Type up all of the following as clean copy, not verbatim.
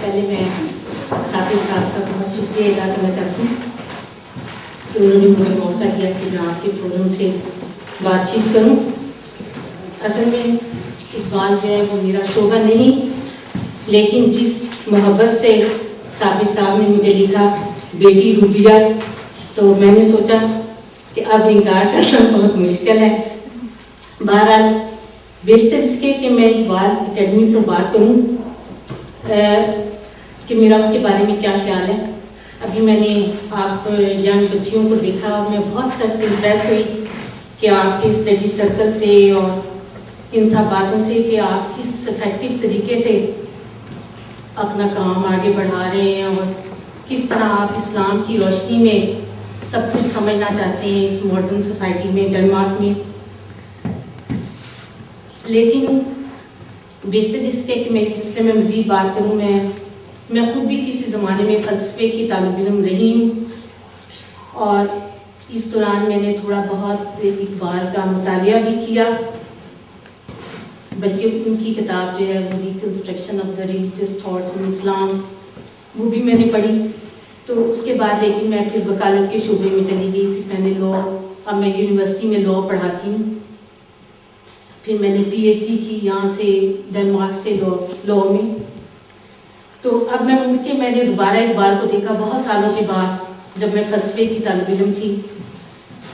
پہلے میں ثاقب صاحب کا بہت شکریہ ادا کرنا چاہتی ہوں کہ انہوں نے مجھے موقع دیا کہ میں آپ کے فورم سے بات چیت کروں. اصل میں اقبال جو ہے وہ میرا شعبہ نہیں، لیکن جس محبت سے ثاقب صاحب نے مجھے لکھا بیٹی روبیہ، تو میں نے سوچا کہ اب انکار کرنا بہت مشکل ہے. بہرحال بیشتر اس کے کہ میں اقبال اکیڈمی کو بات کروں کہ میرا اس کے بارے میں کیا خیال ہے. ابھی میں نے آپ ینگ بچیوں کو دیکھا اور میں بہت سخت امپریس ہوئی کہ آپ کے اسٹڈی سرکل سے اور ان سب باتوں سے کہ آپ کس افیکٹو طریقے سے اپنا کام آگے بڑھا رہے ہیں اور کس طرح آپ اسلام کی روشنی میں سب کچھ سمجھنا چاہتے ہیں اس ماڈرن سوسائٹی میں ڈنمارک میں. لیکن بیشتر اس کے کہ میں اس سلسلے میں مزید بات کروں، میں خود بھی کسی زمانے میں فلسفے کی طالب علم رہی ہوں اور اس دوران میں نے تھوڑا بہت اقبال کا مطالعہ بھی کیا، بلکہ ان کی کتاب جو ہے وہ reconstruction of the religious thoughts in Islam وہ بھی میں نے پڑھی. تو اس کے بعد لیکن میں پھر وکالت کے شعبے میں چلی گئی. پھر میں نے اب میں یونیورسٹی میں لاء پڑھاتی ہوں. پھر میں نے پی ایچ ڈی کی یہاں سے ڈنمارک سے لاء میں. تو اب میں مڑ کے میں نے دوبارہ اقبال کو دیکھا بہت سالوں کے بعد جب میں فلسفے کی طالب علم تھی.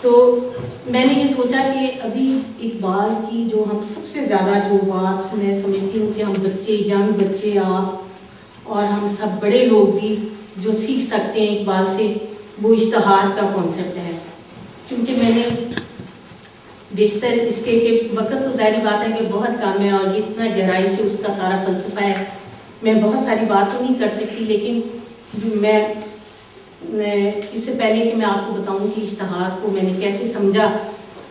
تو میں نے یہ سوچا کہ ابھی اقبال کی جو ہم سب سے زیادہ جو بات میں سمجھتی ہوں کہ ہم بچے ینگ بچے آپ اور ہم سب بڑے لوگ بھی جو سیکھ سکتے ہیں اقبال سے، وہ اشتہار کا کانسیپٹ ہے. کیونکہ میں نے بیشتر اس کے کہ وقت تو ظاہری بات ہے کہ بہت کم ہے اور یہ اتنا گہرائی سے اس کا سارا فلسفہ ہے، میں بہت ساری بات تو نہیں کر سکتی. لیکن میں اس سے پہلے کہ میں آپ کو بتاؤں کہ اشتہار کو میں نے کیسے سمجھا،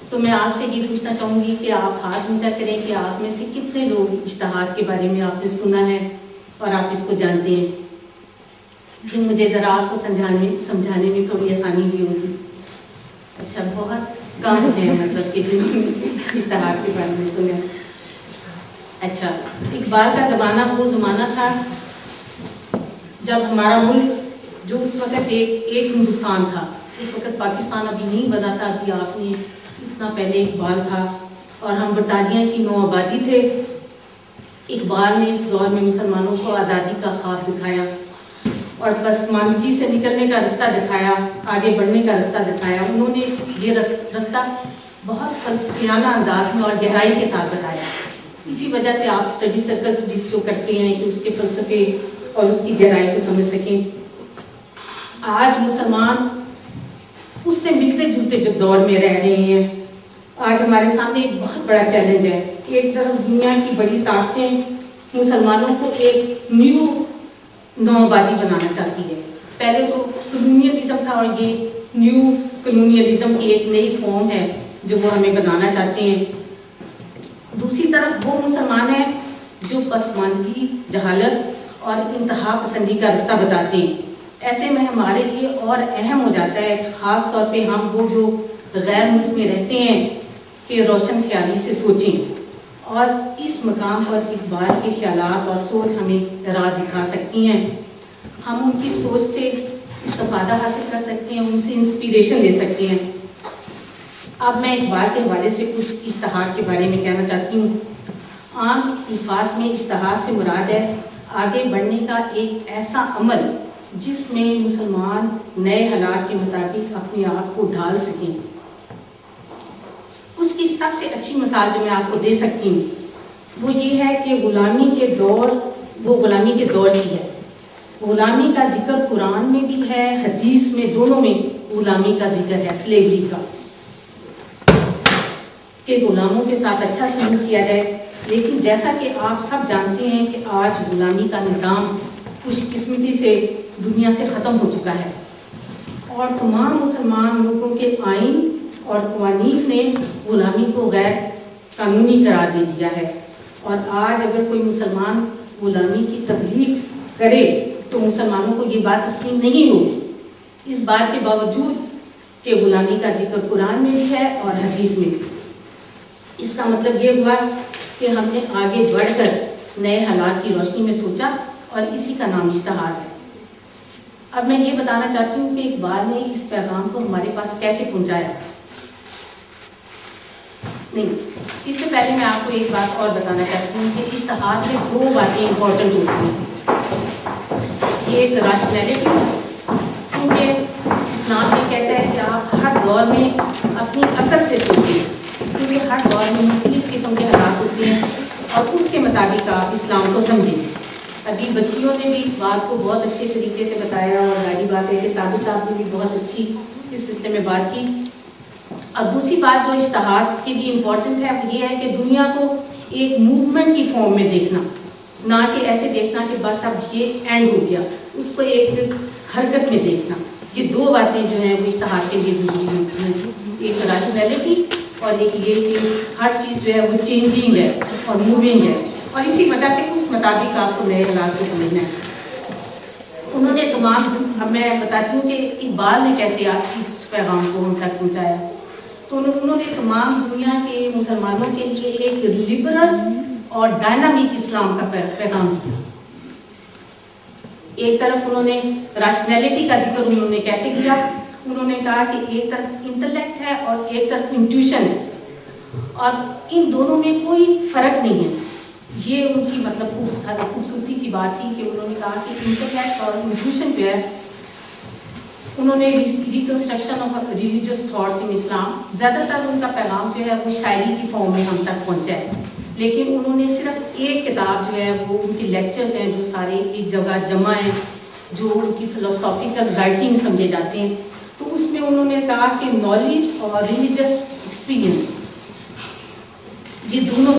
تو میں آپ سے یہ پوچھنا چاہوں گی کہ آپ ہاتھ اونچا کریں کہ آپ میں سے کتنے لوگ اشتہار کے بارے میں آپ نے سنا ہے اور آپ اس کو جانتے ہیں. پھر مجھے ذرا آپ کو سمجھانے میں تھوڑی آسانی بھی ہوگی. اچھا، بہت کم ہے مطلب کہ جنہوں نے اشتہار کے بارے میں سنا. اچھا، اقبال کا زمانہ وہ زمانہ تھا جب ہمارا ملک جو اس وقت ایک ہندوستان تھا، اس وقت پاکستان ابھی نہیں بنا تھا. ابھی آپ نے اتنا پہلے اقبال تھا اور ہم برطانیہ کی نو آبادی تھے. اقبال نے اس دور میں مسلمانوں کو آزادی کا خواب دکھایا اور پسماندگی سے نکلنے کا رستہ دکھایا، آگے بڑھنے کا رستہ دکھایا. انہوں نے یہ رستہ بہت فلسفیانہ انداز میں اور گہرائی کے ساتھ بتایا. اسی وجہ سے آپ اسٹڈی سرکلس بھی اس کو کرتے ہیں کہ اس کے فلسفے اور اس کی گہرائی کو سمجھ سکیں. آج مسلمان اس سے ملتے جلتے جو دور میں رہ رہے ہیں. آج ہمارے سامنے ایک بہت بڑا چیلنج ہے. ایک طرف دنیا کی بڑی طاقتیں مسلمانوں کو ایک نیو نو آبادی بنانا چاہتی ہے. پہلے تو کلونیلزم تھا اور یہ نیو کلونیلزم کی ایک نئی فارم ہے جو وہ ہمیں بنانا چاہتے ہیں. دوسری طرف وہ مسلمان ہیں جو پسماندگی، جہالت اور انتہا پسندی کا رستہ بتاتے ہیں. ایسے میں ہمارے لیے اور اہم ہو جاتا ہے خاص طور پہ ہم وہ جو غیر ملک میں رہتے ہیں کہ روشن خیالی سے سوچیں. اور اس مقام پر اقبال کے خیالات اور سوچ ہمیں راہ دکھا سکتی ہیں. ہم ان کی سوچ سے استفادہ حاصل کر سکتے ہیں، ان سے انسپیریشن لے سکتے ہیں. اب میں اقبال کے حوالے سے کچھ اشتہار کے بارے میں کہنا چاہتی ہوں. عام الفاظ میں اشتہار سے مراد ہے آگے بڑھنے کا ایک ایسا عمل جس میں مسلمان نئے حالات کے مطابق اپنے آپ کو ڈھال سکیں. اس کی سب سے اچھی مثال جو میں آپ کو دے سکتی ہوں وہ یہ ہے کہ غلامی کے دور کی ہے. غلامی کا ذکر قرآن میں بھی ہے، حدیث میں، دونوں میں غلامی کا ذکر ہے، سلیوری کا، کہ غلاموں کے ساتھ اچھا سلوک کیا جائے. لیکن جیسا کہ آپ سب جانتے ہیں کہ آج غلامی کا نظام خوش قسمتی سے دنیا سے ختم ہو چکا ہے اور تمام مسلمان ملکوں کے آئین اور قوانین نے غلامی کو غیر قانونی قرار دے دیا ہے. اور آج اگر کوئی مسلمان غلامی کی تبلیغ کرے تو مسلمانوں کو یہ بات تسلیم نہیں ہوگی، اس بات کے باوجود کہ غلامی کا ذکر قرآن میں بھی ہے اور حدیث میں بھی. اس کا مطلب یہ ہوا کہ ہم نے آگے بڑھ کر نئے حالات کی روشنی میں سوچا اور اسی کا نام اشتہار ہے۔ اب میں یہ بتانا چاہتی ہوں کہ اقبال نے اس پیغام کو ہمارے پاس کیسے پہنچایا۔ نہیں، اس سے پہلے میں آپ کو ایک بات اور بتانا چاہتی ہوں کہ اشتہار میں 2 باتیں امپورٹنٹ ہوتی ہیں۔ یہ ایک راشنلٹی، کیونکہ اسلام یہ کہتا ہے کہ آپ ہر دور میں اپنی عقل سے سوچیں، کیونکہ ہر دور میں مختلف قسم کے حالات ہوتے ہیں اور اس کے مطابق آپ اسلام کو سمجھیں۔ ابھی بچیوں نے بھی اس بات کو بہت اچھے طریقے سے بتایا، اور ظاہری بات ہے کہ ثابت صاحب نے بھی بہت اچھی اس سلسلے میں بات کی۔ اور دوسری بات جو اشتہار کے لیے امپورٹنٹ ہے وہ یہ ہے کہ دنیا کو ایک موومنٹ کی فارم میں دیکھنا، نہ کہ ایسے دیکھنا کہ بس اب یہ اینڈ ہو گیا، اس کو ایک حرکت میں دیکھنا۔ یہ 2 باتیں جو ہیں وہ اشتہار کے لیے ضروری ہوتی ہیں، ایک راشنلٹی اور ایک یہ کہ ہر چیز جو ہے وہ چینجنگ ہے اور موونگ ہے، اور اسی وجہ سے اس مطابق آپ کو نئے حالات کو سمجھنا ہے۔ انہوں نے اب میں بتاتی ہوں کہ اقبال نے کیسے اس پیغام کو ہم تک پہنچایا۔ تو انہوں نے تمام دنیا کے مسلمانوں کے لیے ایک لبرل اور ڈائنامک اسلام کا پیغام دیا۔ ایک طرف انہوں نے راشنلٹی کا ذکر انہوں نے کیسے کیا، انہوں نے کہا کہ ایک طرف انٹلیکٹ ہے اور ایک طرف انٹیوشن ہے، اور ان دونوں میں کوئی فرق نہیں ہے۔ یہ ان کی خوبصورتی کی بات تھی کہ انہوں نے کہا کہ انٹلیکٹ اور انٹیوشن جو ہے، انہوں نے reconstruction of religious thoughts in Islam, زیادہ تر ان کا پیغام جو ہے وہ شاعری کی فارم میں ہم تک پہنچا ہے، لیکن انہوں نے صرف ایک کتاب جو ہے وہ ان کی لیکچرز ہیں جو سارے ایک جگہ جمع ہیں، جو ان کی فلسافیکل رائٹنگ سمجھے جاتے ہیں، تو اس میں انہوں نے کہا کہ نالج اور ریلیجیس ایکسپیرئنس یہ دونوں